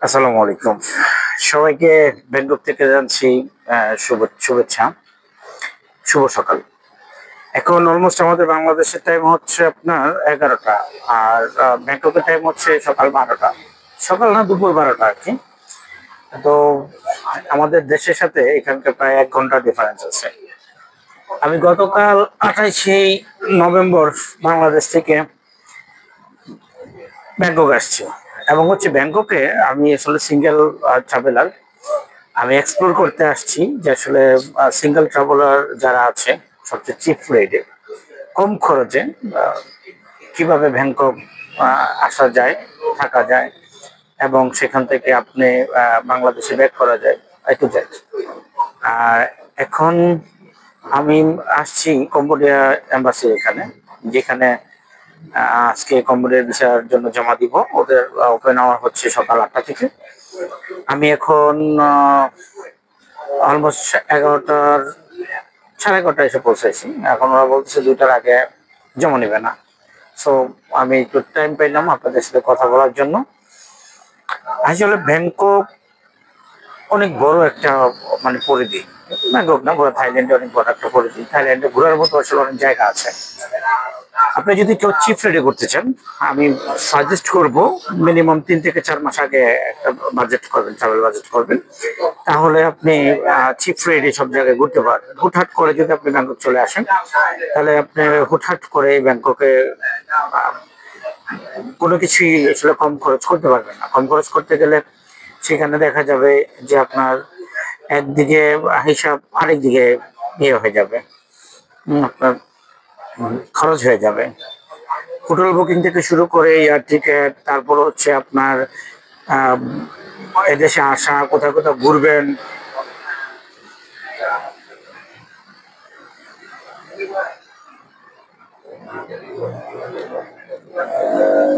আসসালামু আলাইকুম। সবাইকে ব্যাংকক থেকে জানাচ্ছি শুভেচ্ছা। শুভ সকাল। এখন অলমোস্ট আমাদের বাংলাদেশের টাইম হচ্ছে আপনার ১১টা। আর ব্যাংককের টাইম হচ্ছে সকাল ১২টা। সকাল না দুপুর ১২টা আরকি। তো আমাদের দেশের সাথে এখানকার প্রায় ১ ঘন্টার ডিফারেন্স আছে। আমি গতকাল ২৮শে নভেম্বর বাংলাদেশ থেকে ব্যাংকক আসছি। এবং হচ্ছে ব্যাংককে আমি আসলে সিঙ্গেল ট্রাভেলার। আমি এক্সপ্লোর করতে আসছি যে আসলে সিঙ্গেল ট্রাভেলার যারা আছে সবচেয়ে চিপ রেটে কম খরচে কিভাবে ব্যাংকক আসা যায়, থাকা যায় এবং সেখান থেকে আপনি বাংলাদেশে ব্যাক করা যায় এ টু জেড। আর এখন আমি আসছি কম্বোডিয়া এম্বাসির এখানে, যেখানে আজকে কম্বোডিয়ার ভিসার জন্য জমা দিব। ওদের ওপেন আওয়ার হচ্ছে সকাল ৮টা থেকে। আমি এখন অলমোস্ট ১১টার ১১:৩০ এসে পৌঁছেছি। এখন ওরা বলতেছে ২টার আগে জমা নেবে না। সো আমি একটু টাইম পাইলাম আপনাদের সাথে কথা বলার জন্য। আসলে ব্যাংকক অনেক বড় একটা মানে পরিধি। ব্যাংকক না, পুরো থাইল্যান্ডে অনেক বড় একটা পরিধি। থাইল্যান্ডে ঘোরার মতো আসলে অনেক জায়গা আছে। আপনি যদি কেউ চিপ রেডি করতে চান, আমি সাজেস্ট করব মিনিমাম ৩ থেকে ৪ মাস আগে একটা বাজেট করবেন, ট্রাভেল বাজেট করবেন। তাহলে আপনি চিপ রেডি সব জায়গায় ঘুরতে পারবেন। হুটহাট করে যদি আপনি ব্যাংকক চলে আসেন, তাহলে আপনি হুটহাট করে ব্যাংককে আহ, কোনো কিছুই আসলে কম খরচ করতে পারবেন না। কম খরচ করতে গেলে সেখানে দেখা যাবে যে আপনার একদিকে হিসাব আরেক দিকে ইয়ে হয়ে যাবে। আপনার খরচ হয়ে যাবে। হোটেল বুকিং থেকে শুরু করে এয়ার টিকেট, তারপর হচ্ছে আপনার আহ, এদেশে আসা, কোথায় কোথায় ঘুরবেন,